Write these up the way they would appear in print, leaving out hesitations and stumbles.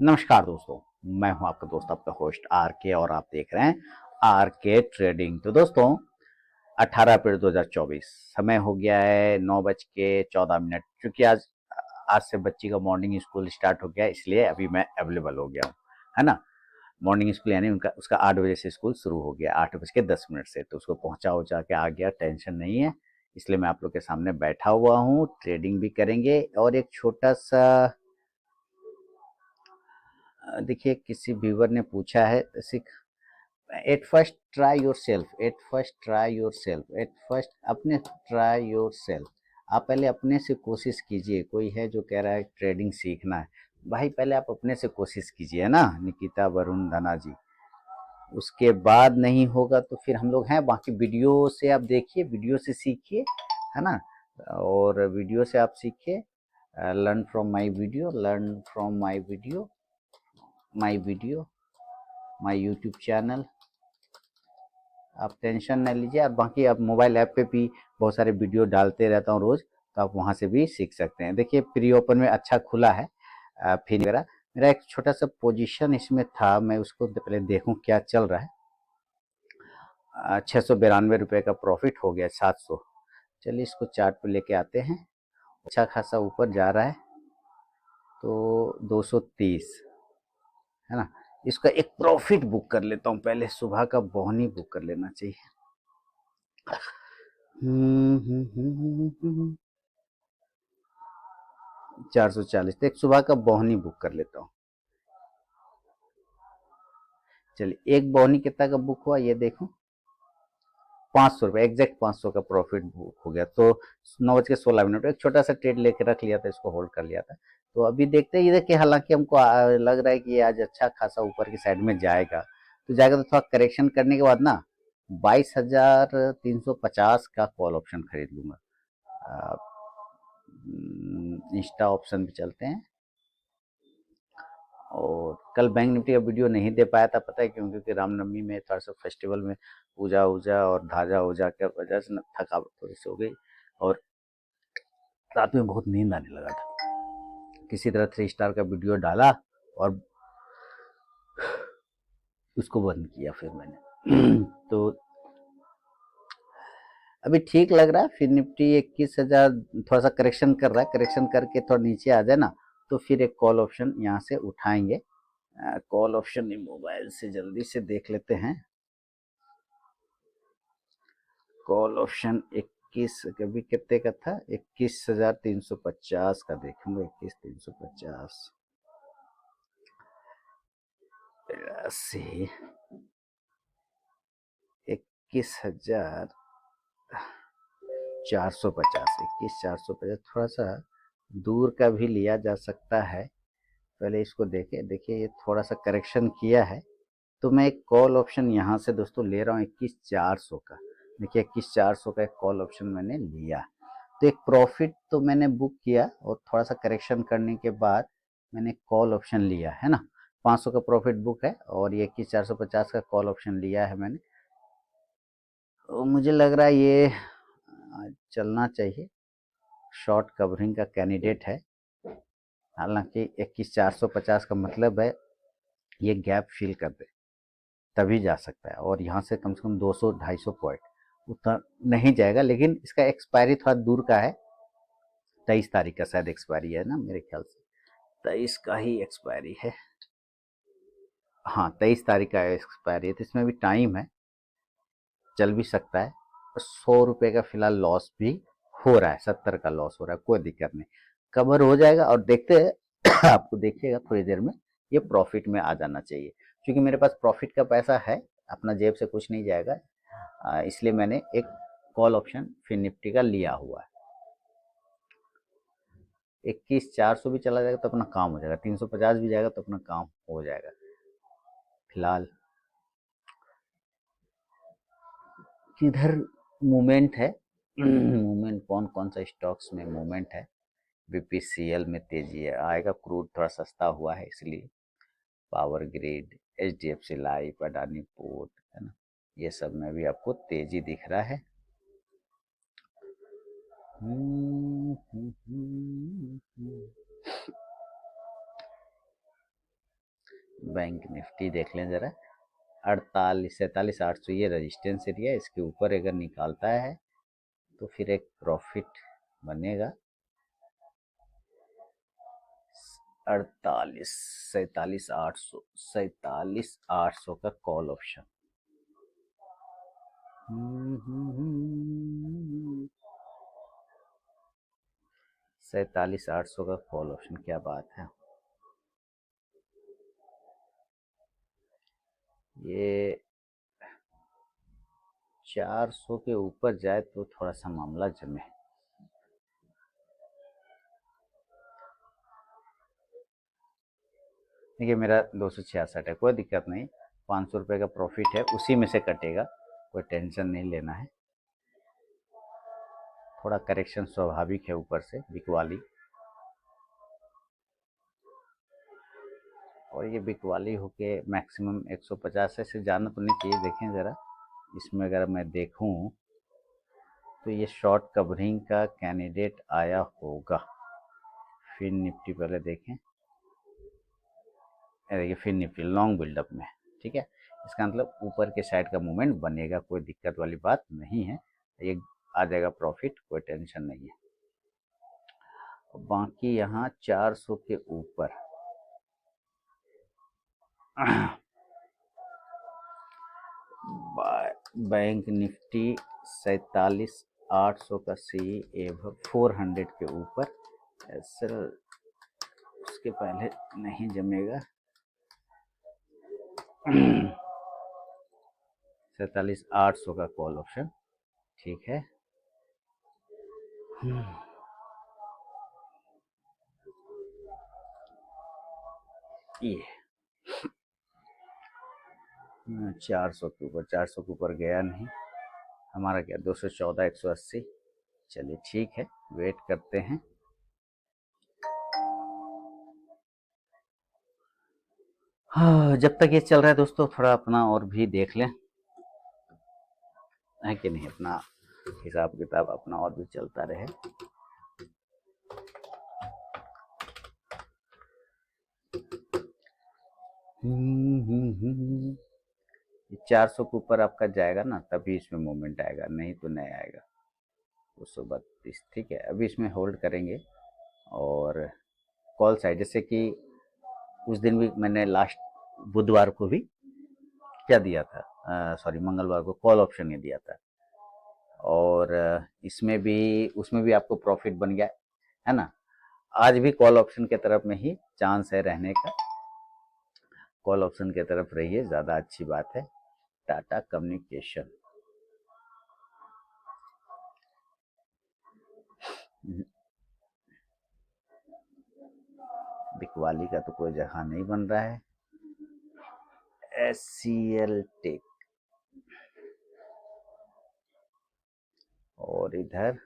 नमस्कार दोस्तों। मैं हूं आपका दोस्त, आपका होस्ट आर के, और आप देख रहे हैं आर के ट्रेडिंग। तो दोस्तों, 18 अप्रैल 2024, समय हो गया है 9:14। क्योंकि आज आज से बच्ची का मॉर्निंग स्कूल स्टार्ट हो गया है, इसलिए अभी मैं अवेलेबल हो गया हूँ, है ना। मॉर्निंग स्कूल यानी उनका उसका 8 बजे से स्कूल शुरू हो गया, 8:10 से। तो उसको पहुंचा उहुंचा के आ गया, टेंशन नहीं है। इसलिए मैं आप लोग के सामने बैठा हुआ हूँ, ट्रेडिंग भी करेंगे। और एक छोटा सा देखिए, किसी व्यूवर ने पूछा है, at first try your self, at first try your self, at first अपने ट्राई योर सेल्फ। आप पहले अपने से कोशिश कीजिए। कोई है जो कह रहा है ट्रेडिंग सीखना है, भाई पहले आप अपने से कोशिश कीजिए, है ना। निकिता वरुण धना जी, उसके बाद नहीं होगा तो फिर हम लोग हैं। बाकी वीडियो से आप देखिए, वीडियो से सीखिए, है ना। और वीडियो से आप सीखिए। Learn from my video, learn from my video, my video, my YouTube channel. आप टेंशन न लीजिए। और बाकी आप मोबाइल ऐप पे भी बहुत सारे वीडियो डालते रहता हूँ रोज़, तो आप वहाँ से भी सीख सकते हैं। देखिए, प्री ओपन में अच्छा खुला है। फिर मेरा एक छोटा सा पोजीशन इसमें था, मैं उसको पहले देखूं क्या चल रहा है। 692 रुपये का प्रॉफिट हो गया, 700। चलिए इसको चार्ट पे लेके आते हैं। अच्छा खासा ऊपर जा रहा है, तो 230, है ना। इसका एक प्रॉफिट बुक कर लेता हूँ पहले, सुबह का बोहनी बुक कर लेना चाहिए। 440, तो एक सुबह का बोहनी बुक कर लेता हूँ। चलिए, एक बोहनी कितना का बुक हुआ ये देखो, 500 रुपये, एग्जैक्ट 500 का प्रॉफिट बुक हो गया। तो 9:16, एक छोटा सा ट्रेड लेके रख लिया था, इसको होल्ड कर लिया था। तो अभी देखते हैं, ये देखिए, हालांकि हमको लग रहा है कि ये आज अच्छा खासा ऊपर की साइड में जाएगा। तो जाएगा तो थोड़ा करेक्शन करने के बाद ना 22,350 का कॉल ऑप्शन खरीद लूंगा। इंस्टा ऑप्शन पे चलते हैं। और कल बैंक निफ्टी का वीडियो नहीं दे पाया था, पता है क्यों? क्योंकि रामनवमी में थोड़ा सा फेस्टिवल में पूजा वूजा और धाजा वूजा के वजह से थकावट थोड़ी सी हो गई, और रात में बहुत नींद आने लगा था। किसी तरह 3 स्टार का वीडियो डाला और उसको बंद किया फिर मैंने। तो अभी ठीक लग रहा है। फिर निफ्टी 21,000 थोड़ा सा करेक्शन कर रहा है, करेक्शन करके थोड़ा नीचे आ जाए ना, तो फिर एक कॉल ऑप्शन यहाँ से उठाएंगे। कॉल ऑप्शन मोबाइल से जल्दी से देख लेते हैं। कॉल ऑप्शन 21 कभी कितने का था? 21,350 का देखूंगा। 21,350 से 21,450, 21,450 थोड़ा सा दूर का भी लिया जा सकता है। पहले इसको देखे, देखिए ये थोड़ा सा करेक्शन किया है, तो मैं एक कॉल ऑप्शन यहाँ से दोस्तों ले रहा हूँ 21,400 का। देखिए, 21,400 का एक कॉल ऑप्शन मैंने लिया। तो एक प्रॉफिट तो मैंने बुक किया, और थोड़ा सा करेक्शन करने के बाद मैंने कॉल ऑप्शन लिया, है ना। 500 का प्रॉफिट बुक है, और ये 21,450 का कॉल ऑप्शन लिया है मैंने। तो मुझे लग रहा है ये चलना चाहिए। शॉर्ट कवरिंग का कैंडिडेट है। हालांकि 21,450 का मतलब है ये गैप फिल कर दे, तभी जा सकता है। और यहाँ से कम 200-250 पॉइंट उतना नहीं जाएगा, लेकिन इसका एक्सपायरी थोड़ा दूर का है। 23 तारीख का शायद एक्सपायरी है ना, मेरे ख्याल से 23 का ही एक्सपायरी है। हाँ, 23 तारीख का एक्सपायरी है, तो इसमें भी टाइम है, चल भी सकता है। 100 रुपये का फिलहाल लॉस भी हो रहा है, 70 का लॉस हो रहा है, कोई दिक्कत नहीं, कवर हो जाएगा। और देखते हैं आपको देखिएगा थोड़ी देर में ये प्रॉफिट में आ जाना चाहिए, क्योंकि मेरे पास प्रॉफिट का पैसा है, अपना जेब से कुछ नहीं जाएगा। इसलिए मैंने एक कॉल ऑप्शन फिर निफ्टी का लिया हुआ है। 21,400 भी चला जाएगा तो अपना काम हो जाएगा, 350 भी जाएगा तो अपना काम हो जाएगा। फिलहाल किधर मूवमेंट है? मूवमेंट कौन कौन सा स्टॉक्स में मूवमेंट है? बीपीसीएल में तेजी है, आएगा। क्रूड थोड़ा सस्ता हुआ है इसलिए। Power grid, HDFC life, Adani port, है ना, ये सब में भी आपको तेजी दिख रहा है। बैंक निफ्टी देख लें ज़रा, 48 ये रेजिस्टेंस एरिया, इसके ऊपर अगर निकालता है तो फिर एक प्रॉफिट बनेगा। 47,800 का कॉल ऑप्शन। 47,800 का कॉल ऑप्शन, क्या बात है। ये 400 के ऊपर जाए तो थोड़ा सा मामला जमे। देखिए मेरा 266 है, कोई दिक्कत नहीं, 500 रुपये का प्रॉफिट है, उसी में से कटेगा, कोई टेंशन नहीं लेना है। थोड़ा करेक्शन स्वाभाविक है ऊपर से बिकवाली, और ये बिकवाली होके मैक्सिमम 150 से जाना तो नहीं चाहिए। देखें ज़रा, इसमें अगर मैं देखूं तो ये शॉर्ट कवरिंग का कैंडिडेट आया होगा। फिन निफ्टी पहले देखें, ये फिन निफ्टी लॉन्ग बिल्डअप में, ठीक है, इसका मतलब ऊपर के साइड का मूवमेंट बनेगा, कोई दिक्कत वाली बात नहीं है, ये आ जाएगा प्रॉफिट, कोई टेंशन नहीं है। बाकी यहाँ 400 के ऊपर बैंक निफ्टी 47,800 का सी एव 400 के ऊपर, सर उसके पहले नहीं जमेगा। 47,800 का कॉल ऑप्शन, ठीक है। ये 400 के ऊपर, 400 के ऊपर गया नहीं, हमारा क्या 214, 180। चलिए ठीक है, वेट करते हैं। हाँ, जब तक ये चल रहा है दोस्तों, थोड़ा अपना और भी देख लें, है कि नहीं, अपना हिसाब किताब अपना और भी चलता रहे। ये 400 के ऊपर आपका जाएगा ना, तभी इसमें मूवमेंट आएगा, नहीं तो नहीं आएगा। 232, ठीक है, अभी इसमें होल्ड करेंगे। और कॉल साइड, जैसे कि उस दिन भी मैंने लास्ट बुधवार को भी क्या दिया था, सॉरी मंगलवार को कॉल ऑप्शन ये दिया था, और इसमें भी, उसमें भी आपको प्रॉफिट बन गया है ना। आज भी कॉल ऑप्शन के तरफ में ही चांस है रहने का, कॉल ऑप्शन के तरफ रहिए, ज़्यादा अच्छी बात है। टाटा कम्युनिकेशन, बिकवाली का तो कोई जगह नहीं बन रहा है। SCL टेक, और इधर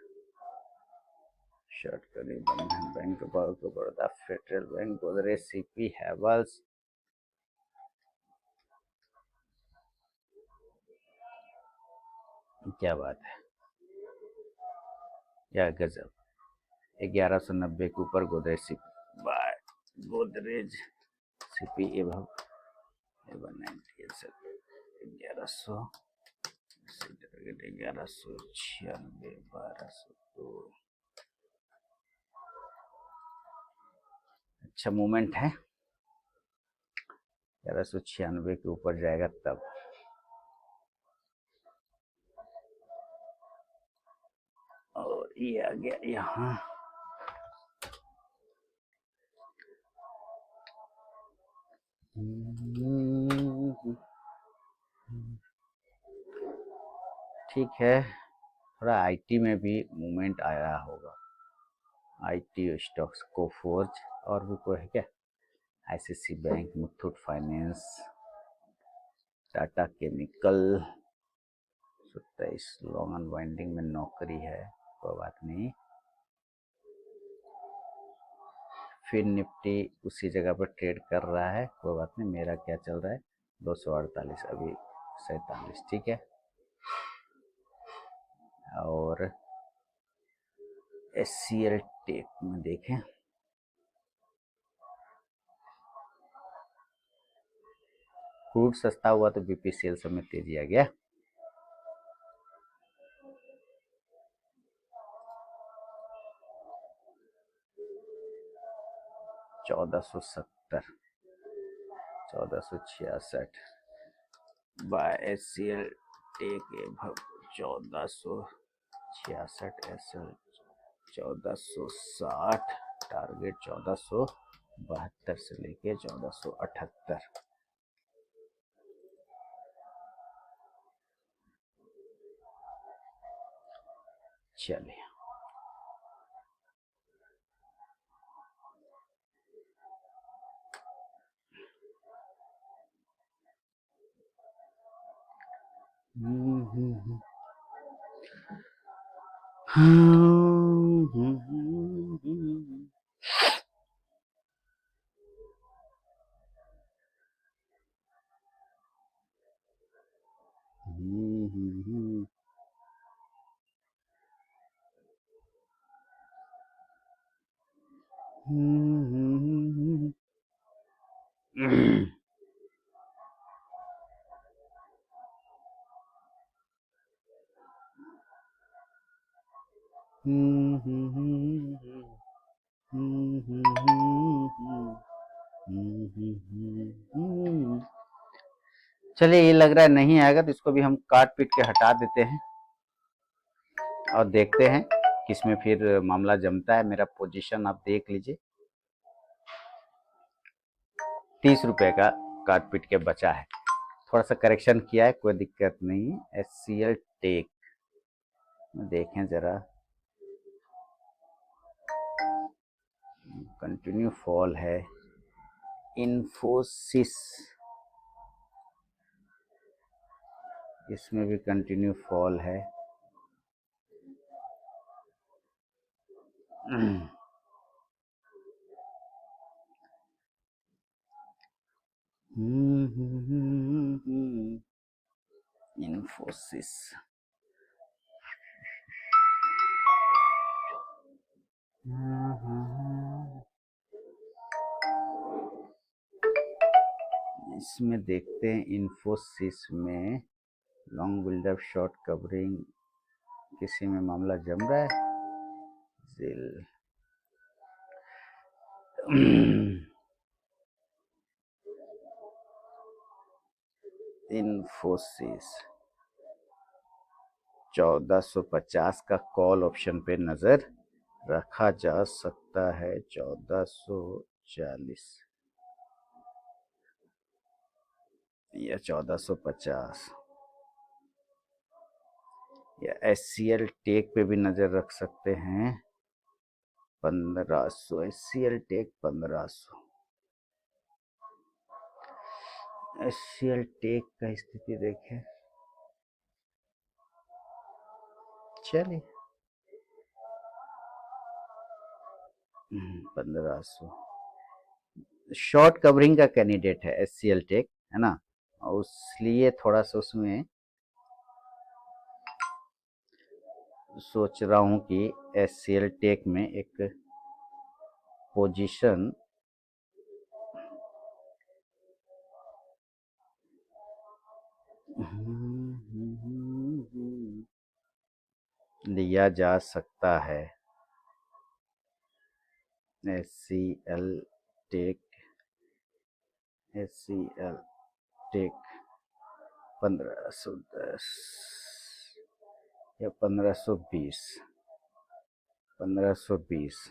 शॉर्ट करी Bandhan Bank of Baroda, Federal Bank, Godrej, CP, Havells. क्या बात है, क्या गजब। 1190 के ऊपर Godrej CP, buy Godrej CP एवं 1190, 1196, 1202। अच्छा मूवमेंट है, 1196 के ऊपर जाएगा तब। और ये आ गया यहाँ, ठीक है। थोड़ा आईटी में भी मूवमेंट आया होगा, आईटी स्टॉक्स को फोर्ज, और भी कोई है क्या, ICC bank, Muthoot finance, Tata chemical. 27 long unwinding में नौकरी है, कोई बात नहीं। फिर निफ्टी उसी जगह पर ट्रेड कर रहा है, कोई बात नहीं। मेरा क्या चल रहा है, 248, अभी 47, ठीक है। और SCL टेक में देखें, क्रूड सस्ता हुआ तो बीपीसीएल सब में तेजी आ गया। $1470, 1466 buy HCL Tech 1466 SL 1460, target 1472 से लेके 1478। चलिए चलिए, ये लग रहा है नहीं आएगा तो इसको भी हम काट पीट के हटा देते हैं और देखते हैं किसमें फिर मामला जमता है। मेरा पोजीशन आप देख लीजिए, 30 रुपए का काट पीट के बचा है। थोड़ा सा करेक्शन किया है, कोई दिक्कत नहीं है। एचसीएल टेक देखें जरा, कंटिन्यू फॉल है। इन्फोसिस, इसमें भी कंटिन्यू फॉल है। इन्फोसिस इसमें देखते हैं। इन्फोसिस में लॉन्ग बिल्डअप, शॉर्ट कवरिंग, किसी में मामला जम रहा है। इन्फोसिस 1450 का कॉल ऑप्शन पे नजर रखा जा सकता है। 1440 या 1450, या एचसीएल टेक पे भी नजर रख सकते हैं। 1500, एचसीएल टेक 1500। एचसीएल टेक का स्थिति देखें। चलिए 1500 शॉर्ट कवरिंग का कैंडिडेट है एचसीएल टेक, है ना, और इसलिए थोड़ा सा उसमें सोच रहा हूँ कि एचसीएल टेक में एक पोजीशन लिया जा सकता है। एचसीएल टेक 1510 या 1520, 1520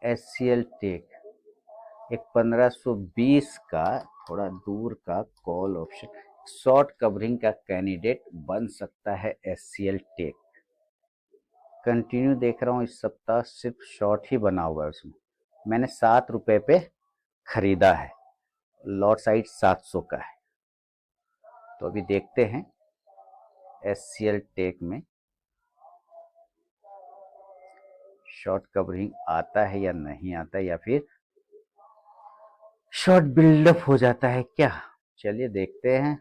एचसीएल टेक एक 1520 का थोड़ा दूर का कॉल ऑप्शन, शॉर्ट कवरिंग का कैंडिडेट बन सकता है एचसीएल टेक। कंटिन्यू देख रहा हूँ इस सप्ताह सिर्फ शॉर्ट ही बना हुआ है। उसमें मैंने 7 रुपए पे खरीदा है, लॉट साइज 700 का है। तो अभी देखते हैं एचसीएल टेक में शॉर्ट कवरिंग आता है या नहीं आता है, या फिर शॉर्ट बिल्डअप हो जाता है क्या। चलिए देखते हैं।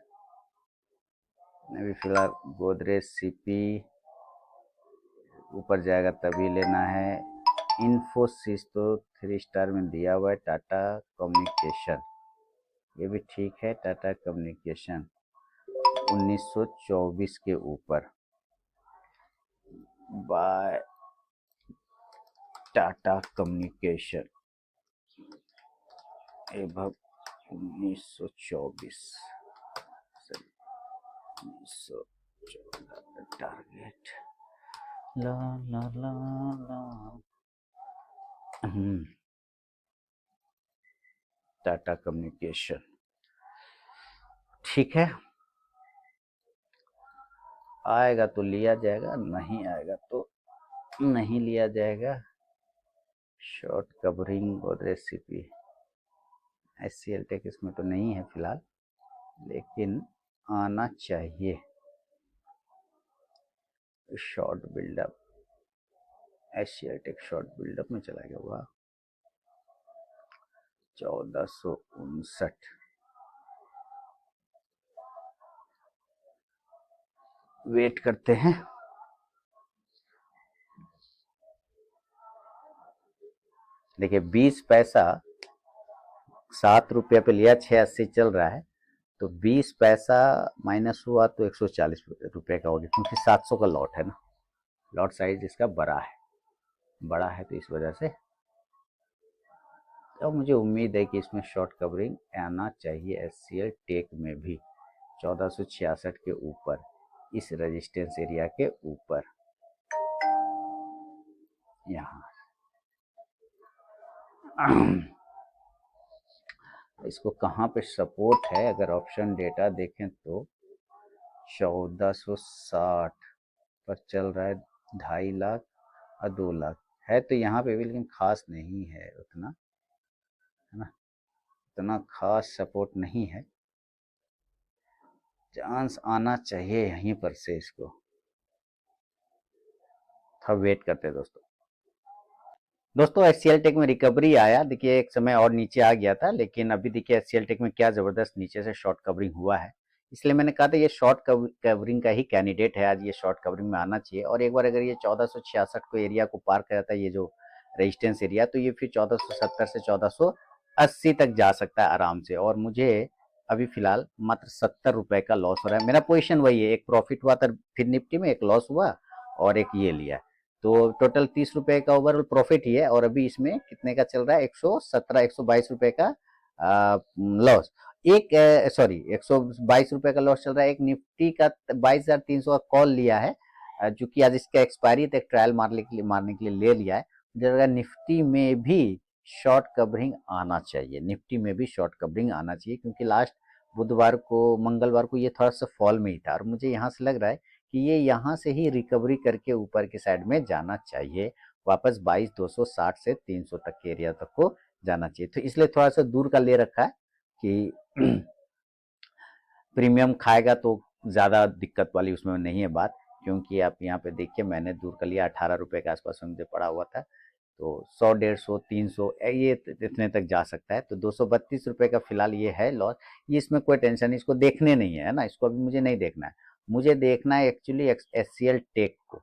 अभी फिलहाल गोदरेज सीपी ऊपर जाएगा तभी लेना है। इन्फोसिस तो 3 स्टार में दिया हुआ है। टाटा कम्युनिकेशन ये भी ठीक है। टाटा कम्युनिकेशन 1924 के ऊपर बाय टाटा कम्युनिकेशन एभव 1924 1914 टारगेट ला ला ला ला टाटा कम्युनिकेशन ठीक है। आएगा तो लिया जाएगा, नहीं आएगा तो नहीं लिया जाएगा। शॉर्ट कवरिंग और रेसिपी SCL टेक इसमें तो नहीं है फिलहाल, लेकिन आना चाहिए। Short buildup SCL Tech short buildup में चला गया। हुआ 1459 वेट करते हैं। देखिए 20 पैसा 7 रुपये पे लिया, 680 चल रहा है, तो 20 पैसा माइनस हुआ तो 140 रुपये का हो गया, क्योंकि 700 का लॉट है ना, लॉट साइज इसका बड़ा है तो इस वजह से। तो मुझे उम्मीद है कि इसमें शॉर्ट कवरिंग आना चाहिए SCL टेक में भी 1466 के ऊपर, इस रेजिस्टेंस एरिया के ऊपर। यहाँ इसको कहाँ पे सपोर्ट है, अगर ऑप्शन डेटा देखें तो 1460 पर चल रहा है, 2.5 लाख और 2 लाख है, तो यहाँ पे भी लेकिन खास नहीं है उतना, है ना, उतना खास सपोर्ट नहीं है। चांस आना चाहिए यहीं पर से, इसको थोड़ा वेट करते हैं दोस्तों SCL टेक में रिकवरी आया, देखिए एक समय और नीचे आ गया था, लेकिन अभी देखिए SCL टेक में क्या जबरदस्त नीचे से शॉर्ट कवरिंग हुआ है, इसलिए मैंने कहा था ये शॉर्ट कवरिंग का ही कैंडिडेट है, आज ये शॉर्ट कवरिंग में आना चाहिए। और एक बार अगर ये 1466 को एरिया को पार कर जाता है, ये जो रेजिस्टेंस एरिया, तो ये फिर 1470 से 1480 तक जा सकता है आराम से। और मुझे अभी फिलहाल मात्र 70 रुपए का लॉस हो रहा है। मेरा पोजिशन वही है, एक प्रॉफिट हुआ था फिर निफ्टी में, एक लॉस हुआ और एक ये लिया, तो टोटल 30 रुपए का ओवरऑल प्रॉफिट ही है। और अभी इसमें कितने का चल रहा है, 117 122 रुपए का लॉस, एक सॉरी 122 रुपए का लॉस चल रहा है। एक निफ्टी का 22,300 का कॉल लिया है, जो कि आज इसका एक्सपायरी तक ट्रायल मारने के लिए ले लिया है। जगह निफ्टी में भी शॉर्ट कवरिंग आना चाहिए, निफ्टी में भी शॉर्ट कवरिंग आना चाहिए, क्योंकि लास्ट बुधवार को मंगलवार को ये थोड़ा सा फॉल में ही था, और मुझे यहाँ से लग रहा है कि ये यहाँ से ही रिकवरी करके ऊपर के साइड में जाना चाहिए, वापस 22,260 से 300 तक के एरिया तक को जाना चाहिए। तो इसलिए थोड़ा सा दूर का ले रखा है कि प्रीमियम खाएगा तो ज़्यादा दिक्कत वाली उसमें नहीं है बात, क्योंकि आप यहाँ पे देखिए मैंने दूर का लिया 18 रुपये के आसपास में मुझे पड़ा हुआ था, तो 100 150 300 ये इतने तक जा सकता है। तो 232 रुपये का फिलहाल ये है लॉस, ये इसमें कोई टेंशन नहीं, इसको देखने नहीं है ना, इसको अभी मुझे नहीं देखना है, मुझे देखना है एक्चुअली SCL टेक को।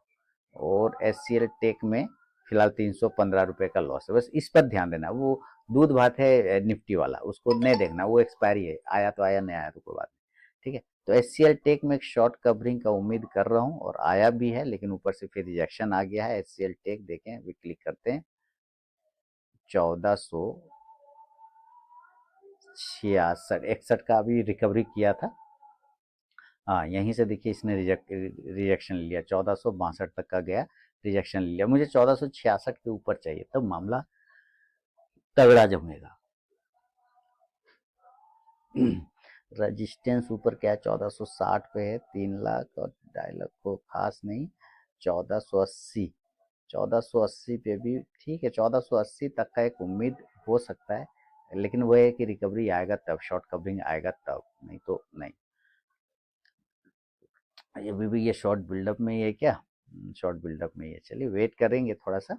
और SCL टेक में फिलहाल 315 रुपये का लॉस है, बस इस पर ध्यान देना। वो दूध भात है निफ्टी वाला, उसको नहीं देखना, वो एक्सपायरी है, आया तो आया, नहीं आया तो कोई बात नहीं, ठीक है। तो SCL टेक में एक शॉर्ट कवरिंग का उम्मीद कर रहा हूँ, और आया भी है, लेकिन ऊपर से फिर रिजेक्शन आ गया है। SCL टेक देखें, अभी क्लिक करते हैं, 1466 61 का अभी रिकवरी किया था। हाँ यहीं से देखिए इसने रिजेक्शन लिया, 1462 तक का गया, रिजेक्शन लिया। मुझे 1466 के ऊपर चाहिए, तब मामला तगड़ा जमेगा। रजिस्टेंस ऊपर क्या है, 1460 पे है, 3 लाख और 2.5 लाख को खास नहीं, 1480 1480 पे भी ठीक है, 1480 तक का एक उम्मीद हो सकता है, लेकिन वह है कि रिकवरी आएगा तब, शॉर्ट कवरिंग आएगा तब, नहीं तो नहीं। अभी भी ये शॉर्ट बिल्डअप में ही है क्या, शॉर्ट बिल्डअप में ही है, चलिए वेट करेंगे थोड़ा सा।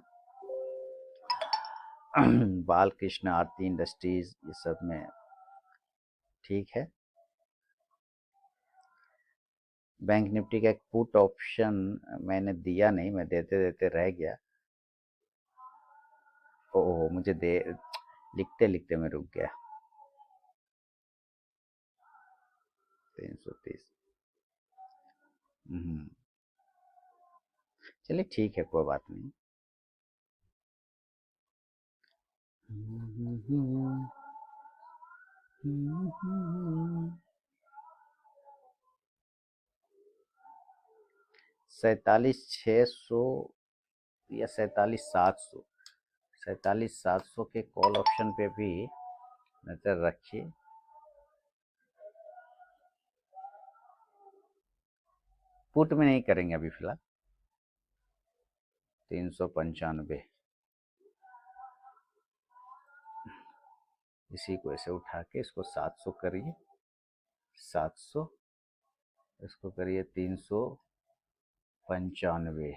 बालकृष्ण आरती इंडस्ट्रीज ये सब में ठीक है। बैंक निफ्टी का एक पुट ऑप्शन मैंने दिया नहीं, मैं देते देते रह गया, ओह मुझे दे, लिखते लिखते मैं रुक गया। 330। चलिए ठीक है, कोई बात नहीं। 47,600 या 47,700, 47,700 के कॉल ऑप्शन पे भी नजर रखिए। पुट में नहीं करेंगे अभी फिलहाल। 395, इसी को ऐसे उठा के इसको 700 करिए, 700, इसको करिए 395,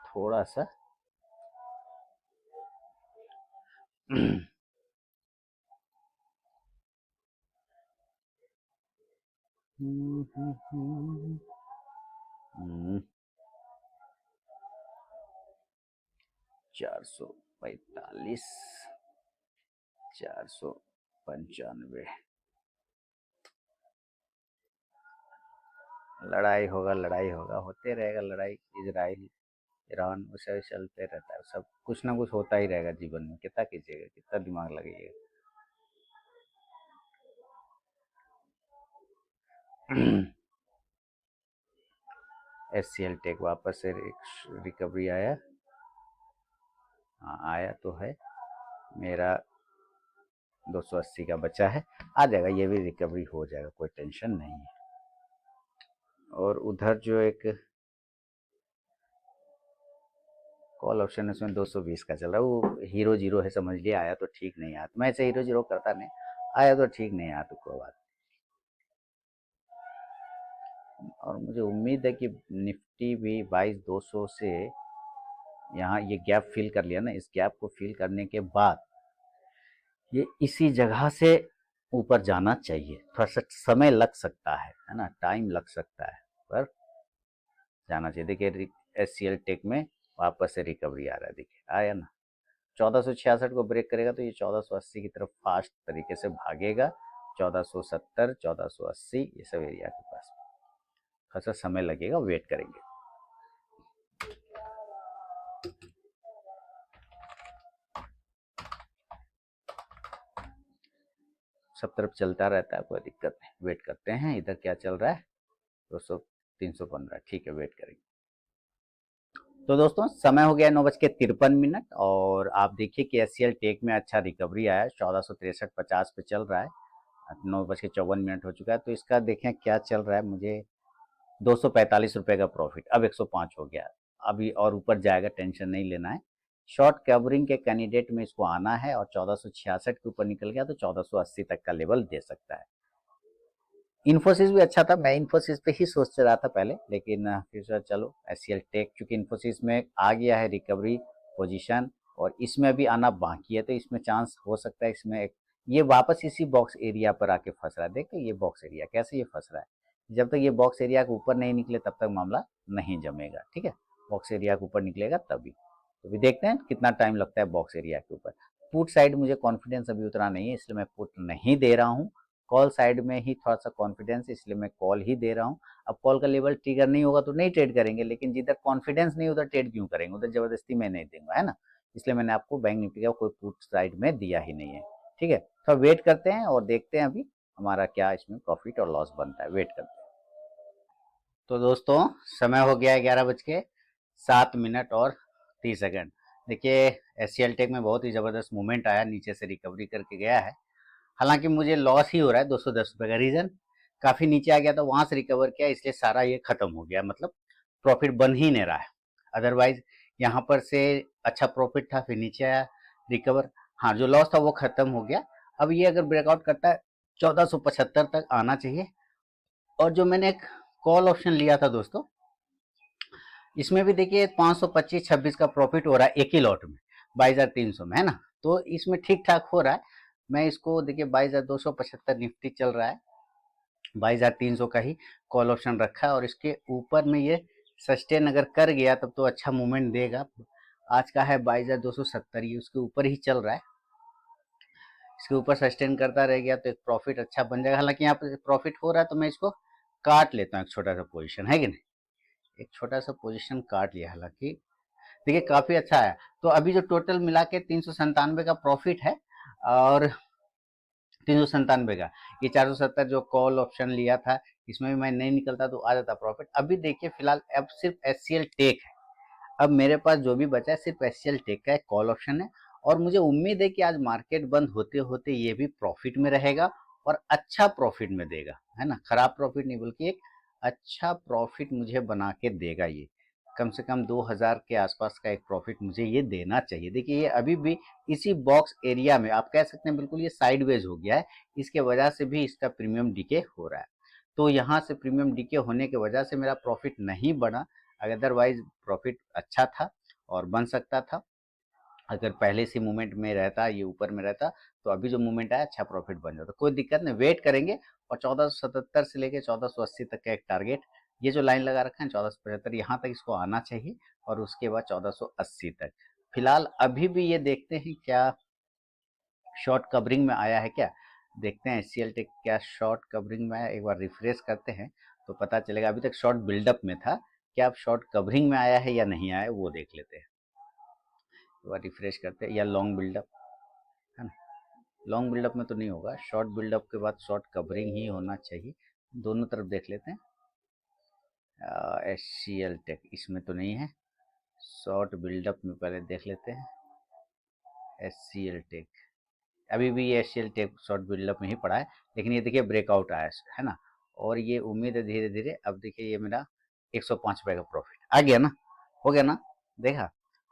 थोड़ा सा हम्म, 445, 495। लड़ाई होगा, लड़ाई होगा, होते रहेगा लड़ाई। इजराइल ईरान वैसे चलते रहता है, सब कुछ ना कुछ होता ही रहेगा जीवन में। कितना कीजिएगा, कितना दिमाग लगाइएगा। एचसीएल टेक वापस से रिकवरी आया। हाँ आया तो है, मेरा 280 का बचा है, आ जाएगा, ये भी रिकवरी हो जाएगा, कोई टेंशन नहीं है। और उधर जो एक कॉल ऑप्शन है उसमें 220 का चल रहा है, वो हीरो जीरो है, समझ लिया। आया तो ठीक, नहीं आया तो मैं ऐसे हीरो जीरो करता नहीं, आया तो ठीक, नहीं आया तो कोई बात। और मुझे उम्मीद है कि निफ्टी भी 22,200 से यहाँ ये गैप फिल कर लिया ना, इस गैप को फिल करने के बाद ये इसी जगह से ऊपर जाना चाहिए। थोड़ा सा समय लग सकता है ना, टाइम लग सकता है, पर जाना चाहिए। देखिए एचसीएल टेक में वापस से रिकवरी आ रहा है, देखिए आया ना। 1466 को ब्रेक करेगा तो ये 1480 की तरफ फास्ट तरीके से भागेगा। 1470, 1480 ये सब एरिया के पास खासा समय लगेगा, वेट करेंगे। सब तरफ चलता रहता है, कोई दिक्कत नहीं, वेट करते हैं। इधर क्या चल रहा है, 200, 315, ठीक है, वेट करेंगे। तो दोस्तों समय हो गया 9:53, और आप देखिए कि एचसीएल टेक में अच्छा रिकवरी आया, 1463.50 पे चल रहा है। 9:54 हो चुका है, तो इसका देखें क्या चल रहा है। मुझे 245 रुपये का प्रॉफिट, अब 105 हो गया, अभी और ऊपर जाएगा, टेंशन नहीं लेना है। शॉर्ट कवरिंग के कैंडिडेट में इसको आना है, और 1466 के ऊपर निकल गया तो 1480 तक का लेवल दे सकता है। इन्फोसिस भी अच्छा था, मैं इन्फोसिस पे ही सोच रहा था पहले, लेकिन फिर चलो एचसीएल टेक चूंकि इन्फोसिस में आ गया है रिकवरी पोजीशन, और इसमें भी आना बाकी है, तो इसमें चांस हो सकता है। इसमें एक ये वापस इसी बॉक्स एरिया पर आके फंस रहा है, देखते ये बॉक्स एरिया कैसे ये फंस रहा है। जब तक ये बॉक्स एरिया के ऊपर नहीं निकले तब तक मामला नहीं जमेगा, ठीक है। बॉक्स एरिया के ऊपर निकलेगा तभी, तो भी देखते हैं कितना टाइम लगता है बॉक्स एरिया के ऊपर। पुट साइड मुझे कॉन्फिडेंस अभी उतना नहीं है, इसलिए मैं पुट नहीं दे रहा हूँ। कॉल साइड में ही थोड़ा सा कॉन्फिडेंस, इसलिए मैं कॉल ही दे रहा हूँ। अब कॉल का लेवल ट्रिगर नहीं होगा तो नहीं ट्रेड करेंगे, लेकिन जिधर कॉन्फिडेंस नहीं उधर ट्रेड क्यों करेंगे, उधर जबरदस्ती मैं नहीं दूंगा, है ना। इसलिए मैंने आपको बैंक निफ्टी का कोई पुट साइड में दिया ही नहीं है, ठीक है। तो वेट करते हैं और देखते हैं अभी हमारा क्या इसमें प्रॉफिट और लॉस बनता है, वेट करते हैं। तो दोस्तों समय हो गया है 11:07 और 30 सेकंड। देखिए एचसीएल टेक में बहुत ही ज़बरदस्त मूवमेंट आया, नीचे से रिकवरी करके गया है। हालांकि मुझे लॉस ही हो रहा है 210 रुपये का। रीज़न काफ़ी नीचे आ गया था, वहां से रिकवर किया, इसलिए सारा ये खत्म हो गया, मतलब प्रॉफिट बन ही नहीं रहा है। अदरवाइज यहाँ पर से अच्छा प्रॉफिट था, फिर नीचे आया रिकवर। हाँ जो लॉस था वो खत्म हो गया। अब ये अगर ब्रेकआउट करता है 1475 तक आना चाहिए। और जो मैंने एक कॉल ऑप्शन लिया था दोस्तों, इसमें भी देखिए 525-26 का प्रॉफिट हो रहा है एक ही लॉट में, 22,300 में, है ना। तो इसमें ठीक ठाक हो रहा है। मैं इसको देखिए 22,275 निफ्टी चल रहा है, 22,300 का ही कॉल ऑप्शन रखा है, और इसके ऊपर में ये सस्टेन अगर कर गया तब तो अच्छा मूवमेंट देगा। आज का है 22,270, ये उसके ऊपर ही चल रहा है। इसके ऊपर सस्टेन करता रह गया तो एक प्रॉफिट अच्छा बन जाएगा। हालांकि यहाँ पे प्रॉफिट हो रहा है तो मैं इसको काट लेता हूँ, एक छोटा सा पोजीशन है कि नहीं, एक छोटा सा पोजीशन काट लिया। हालांकि देखिए काफी अच्छा है। तो अभी जो टोटल मिला के 397 का प्रॉफिट है, और 397 का ये 470 जो कॉल ऑप्शन लिया था, इसमें भी मैं नहीं निकलता तो आ जाता प्रॉफिट। अभी देखिए फिलहाल अब सिर्फ एचसीएल टेक है, अब मेरे पास जो भी बचा है सिर्फ एचसीएल टेक का एक कॉल ऑप्शन है। और मुझे उम्मीद है कि आज मार्केट बंद होते होते ये भी प्रॉफिट में रहेगा, और अच्छा प्रॉफिट में देगा, है ना, खराब प्रॉफिट नहीं बल्कि एक अच्छा प्रॉफिट मुझे बना के देगा। ये कम से कम 2000 के आसपास का एक प्रॉफिट मुझे ये देना चाहिए। देखिए ये अभी भी इसी बॉक्स एरिया में आप कह सकते हैं बिल्कुल ये साइडवेज हो गया है, इसके वजह से भी इसका प्रीमियम डीके हो रहा है। तो यहाँ से प्रीमियम डीके होने की वजह से मेरा प्रॉफिट नहीं बढ़ा, अदरवाइज प्रॉफिट अच्छा था और बन सकता था। अगर पहले से मूवमेंट में रहता, ये ऊपर में रहता, तो अभी जो मूवमेंट आया अच्छा प्रॉफिट बन जाता, कोई दिक्कत नहीं, वेट करेंगे। और 1477 से लेके 1480 तक का एक टारगेट, ये जो लाइन लगा रखा है 1475, यहाँ तक इसको आना चाहिए, और उसके बाद 1480 तक। फिलहाल अभी भी ये देखते हैं क्या शॉर्ट कवरिंग में आया है क्या, देखते हैं एचसीएल टेक क्या शॉर्ट कवरिंग में आया, एक बार रिफ्रेश करते हैं तो पता चलेगा। अभी तक शॉर्ट बिल्डअप में था, क्या अब शॉर्ट कवरिंग में आया है या नहीं आया वो देख लेते हैं। एक बार रिफ्रेश करते हैं, या लॉन्ग बिल्डअप है ना, लॉन्ग बिल्डअप में तो नहीं होगा, शॉर्ट बिल्डअप के बाद शॉर्ट कवरिंग ही होना चाहिए। दोनों तरफ देख लेते हैं। एच सी एल टेक इसमें तो नहीं है, शॉर्ट बिल्डअप में पहले देख लेते हैं। एच सी एल टेक अभी भी ये H C L Tech short buildup में ही पड़ा है, लेकिन ये देखिए ब्रेकआउट आया है ना, और ये उम्मीद है धीरे धीरे। अब देखिए ये मेरा 105 रुपये का प्रॉफिट आ गया ना, हो गया ना, देखा।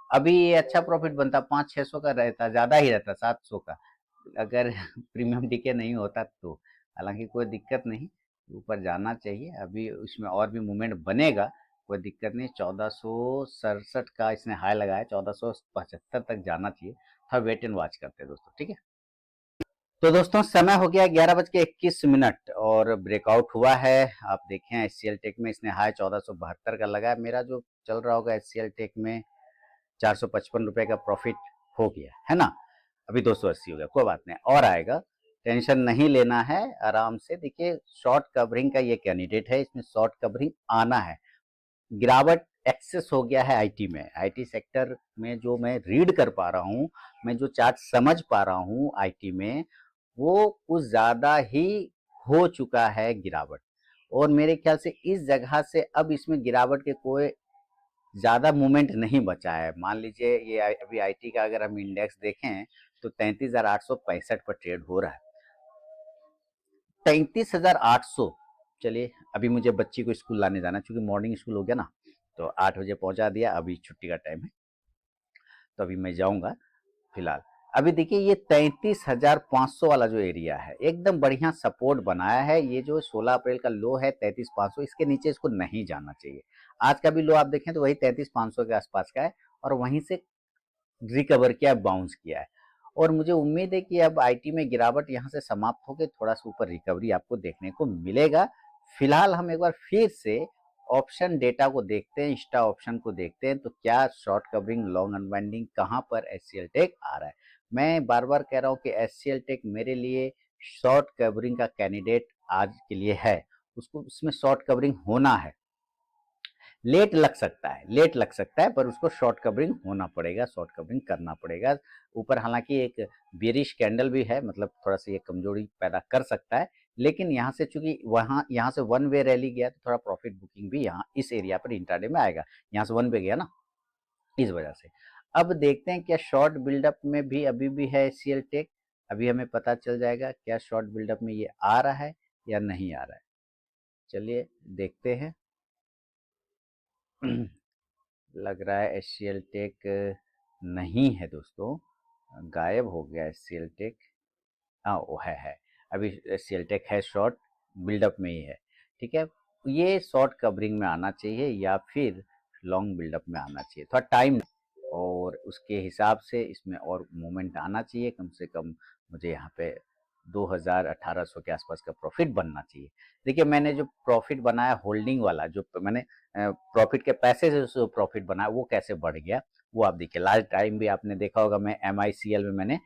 अभी ये अच्छा प्रॉफिट बनता, 500-600 का रहता, ज़्यादा ही रहता 700 का, अगर प्रीमियम डीके नहीं होता तो। हालांकि कोई दिक्कत नहीं, ऊपर जाना चाहिए, अभी उसमें और भी मूवमेंट बनेगा, कोई दिक्कत नहीं। 1467 का इसने हाई लगाया, 1475 तक जाना चाहिए, थोड़ा वेट एंड वॉच करते हैं दोस्तों, ठीक है। तो दोस्तों समय हो गया 11:21 और ब्रेकआउट हुआ है। आप देखें एचसीएल टेक में इसने हाई 1472 का लगाया, मेरा जो चल रहा होगा एचसीएल टेक में 455 रुपए का प्रॉफिट हो गया है ना। अभी 280 हो गया, कोई बात नहीं, और आएगा, टेंशन नहीं लेना है, आराम से। देखिए शॉर्ट कवरिंग का ये कैंडिडेट है, इसमें शॉर्ट कवरिंग आना है। गिरावट एक्सेस हो गया है आईटी में, आईटी सेक्टर में जो मैं रीड कर पा रहा हूँ, मैं जो चार्ट समझ पा रहा हूँ आईटी में, वो कुछ ज्यादा ही हो चुका है गिरावट। और मेरे ख्याल से इस जगह से अब इसमें गिरावट के कोई ज्यादा मूवमेंट नहीं बचा है। मान लीजिए ये अभी आईटी का अगर हम इंडेक्स देखें तो 33,865 पर ट्रेड हो रहा है, 33,800। चलिए अभी मुझे बच्ची को स्कूल लाने जाना, चूंकि मॉर्निंग स्कूल हो गया ना, तो 8 बजे पहुंचा दिया, अभी छुट्टी का टाइम है तो अभी मैं जाऊंगा। फिलहाल अभी देखिए ये 33,500 वाला जो एरिया है एकदम बढ़िया सपोर्ट बनाया है। ये जो 16 अप्रैल का लो है 33,500, इसके नीचे इसको नहीं जाना चाहिए। आज का भी लो आप देखें तो वही 33,500 के आसपास का है, और वहीं से रिकवर किया, बाउंस किया है। और मुझे उम्मीद है कि अब आईटी में गिरावट यहाँ से समाप्त होकर थोड़ा सा ऊपर रिकवरी आपको देखने को मिलेगा। फिलहाल हम एक बार फिर से ऑप्शन डेटा को देखते हैं, इंस्टा ऑप्शन को देखते हैं, तो क्या शॉर्ट कवरिंग लॉन्ग अनवाइंडिंग कहाँ पर एचसीएल टेक आ रहा है। मैं बार बार कह रहा हूँ कि एचसीएल टेक मेरे लिए शॉर्ट कवरिंग का कैंडिडेट आज के लिए है, उसको उसमें शॉर्ट कवरिंग होना है। लेट लग सकता है, लेट लग सकता है, पर उसको शॉर्ट कवरिंग होना पड़ेगा, शॉर्ट कवरिंग करना पड़ेगा। ऊपर हालांकि एक बेरिश कैंडल भी है, मतलब थोड़ा सा ये कमजोरी पैदा कर सकता है, लेकिन यहाँ से चूंकि वहां यहाँ से वन वे रैली गया तो थोड़ा प्रॉफिट बुकिंग भी यहाँ इस एरिया पर इंट्राडे में आएगा। यहाँ से वन वे गया ना, इस वजह से। अब देखते हैं क्या शॉर्ट बिल्डअप में भी अभी भी है एचसीएल टेक, अभी हमें पता चल जाएगा क्या शॉर्ट बिल्डअप में ये आ रहा है या नहीं आ रहा है। चलिए देखते हैं। लग रहा है एचसीएल टेक नहीं है दोस्तों, गायब हो गया एचसीएल टेक। हाँ वो है, अभी एचसीएल टेक है शॉर्ट बिल्डअप में ही है, ठीक है। ये शॉर्ट कवरिंग में आना चाहिए या फिर लॉन्ग बिल्डअप में आना चाहिए, थोड़ा टाइम, और उसके हिसाब से इसमें और मूवमेंट आना चाहिए। कम से कम मुझे यहाँ पे 2,000-1,800 के आसपास का प्रॉफिट बनना चाहिए। देखिए मैंने जो प्रॉफिट बनाया होल्डिंग वाला, जो मैंने प्रॉफिट के पैसे से जो प्रॉफिट बनाया वो कैसे बढ़ गया, वो आप देखिए। लास्ट टाइम भी आपने देखा होगा, मैं MICL में मैंने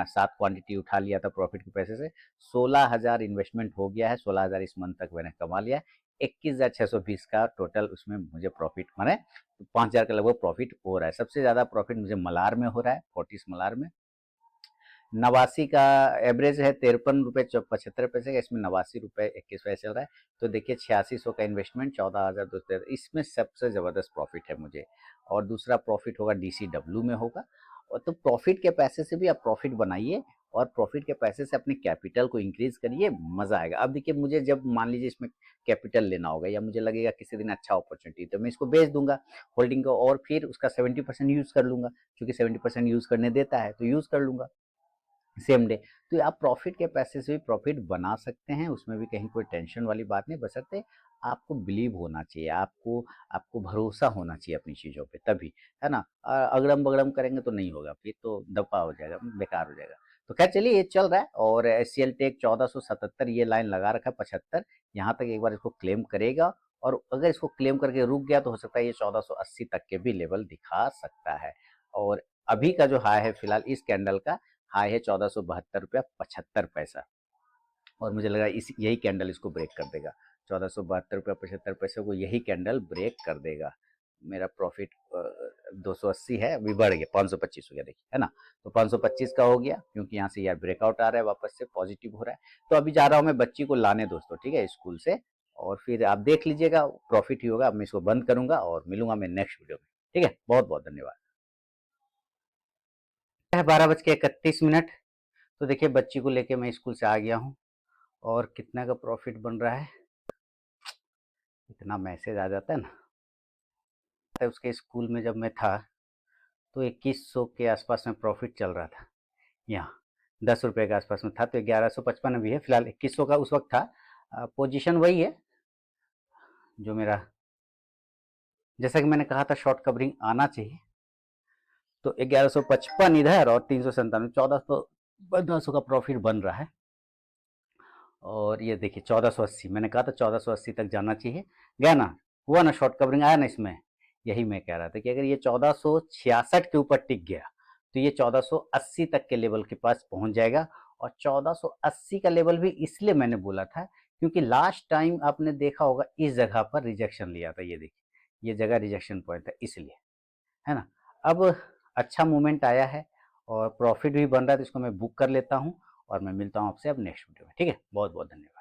7 क्वांटिटी उठा लिया था प्रॉफिट के पैसे से। 16,000 इन्वेस्टमेंट हो गया है, 16,000 इस मंथ तक मैंने कमा लिया है। 21,620 का टोटल उसमें मुझे प्रॉफिट माने 5,000 का लगभग प्रॉफिट हो रहा है। सबसे ज़्यादा प्रॉफिट मुझे मलार में हो रहा है, फोर्टिस मलार में। नवासी का एवरेज है, 53 रुपये 75 पैसे का, इसमें 89 रुपये 21 पैसे चल रहा है। तो देखिए 8600 का इन्वेस्टमेंट, 14,200, इसमें सबसे ज़बरदस्त प्रॉफिट है मुझे। और दूसरा प्रॉफिट होगा DCW में होगा। और तो प्रॉफिट के पैसे से भी आप प्रॉफिट बनाइए और प्रॉफिट के पैसे से अपने कैपिटल को इंक्रीज करिए, मजा आएगा। अब देखिए मुझे जब मान लीजिए इसमें कैपिटल लेना होगा या मुझे लगेगा किसी दिन अच्छा अपॉर्चुनिटी, तो मैं इसको बेच दूंगा होल्डिंग को, और फिर उसका 70% यूज कर लूंगा, क्योंकि 70% यूज करने देता है तो यूज कर लूंगा सेम डे। तो आप प्रॉफिट के पैसे से भी प्रॉफिट बना सकते हैं, उसमें भी कहीं कोई टेंशन वाली बात नहीं, बशर्ते आपको बिलीव होना चाहिए, आपको आपको भरोसा होना चाहिए अपनी चीज़ों पे, तभी, है ना। अगड़म बगड़म करेंगे तो नहीं होगा, फिर तो दफा हो जाएगा, बेकार हो जाएगा। तो खैर चलिए, ये चल रहा है। और SCL टेक 1477 ये लाइन लगा रखा है, 75 यहाँ तक एक बार इसको क्लेम करेगा। और अगर इसको क्लेम करके रुक गया तो हो सकता है ये 1480 तक के भी लेवल दिखा सकता है। और अभी का जो हाई है फिलहाल इस कैंडल का हाई है 1472 रुपया 75 पैसा। और मुझे लगा इस यही कैंडल इसको ब्रेक कर देगा, 1472 रुपया 75 पैसे को यही कैंडल ब्रेक कर देगा। मेरा प्रॉफिट 280 है, अभी बढ़ गया 525 हो गया, देखिए, है ना। तो 525 का हो गया, क्योंकि यहाँ से यार ब्रेकआउट आ रहा है, वापस से पॉजिटिव हो रहा है। तो अभी जा रहा हूँ मैं बच्ची को लाने दोस्तों, ठीक है, स्कूल से। और फिर आप देख लीजिएगा, प्रॉफिट ही होगा। अब मैं इसको बंद करूंगा और मिलूंगा मैं नेक्स्ट वीडियो में, ठीक है। बहुत बहुत धन्यवाद। 12:31। तो देखिए बच्ची को लेके मैं स्कूल से आ गया हूँ। और कितना का प्रॉफिट बन रहा है, इतना मैसेज आ जाता है ना। उसके स्कूल में जब मैं था तो 2100 के आसपास में प्रॉफिट चल रहा था। यहाँ 10 रुपये के आसपास में था, तो 1155 अभी है फिलहाल। 2100 का उस वक्त था। पोजीशन वही है जो मेरा, जैसा कि मैंने कहा था शॉर्ट कवरिंग आना चाहिए। तो 1155 इधर और 397, 1400 का प्रॉफिट बन रहा है। और ये देखिए 1480, मैंने कहा था 1480 तक जाना चाहिए, गया ना, हुआ ना, शॉर्ट कवरिंग आया ना इसमें। यही मैं कह रहा था कि अगर ये 1466 के ऊपर टिक गया तो ये 1480 तक के लेवल के पास पहुंच जाएगा। और 1480 का लेवल भी इसलिए मैंने बोला था क्योंकि लास्ट टाइम आपने देखा होगा इस जगह पर रिजेक्शन लिया था, ये देखिए, ये जगह रिजेक्शन पॉइंट है, इसलिए, है ना। अब अच्छा मूवमेंट आया है और प्रॉफिट भी बन रहा है, तो इसको मैं बुक कर लेता हूँ। और मैं मिलता हूँ आपसे अब नेक्स्ट वीडियो में, ठीक है। बहुत बहुत धन्यवाद।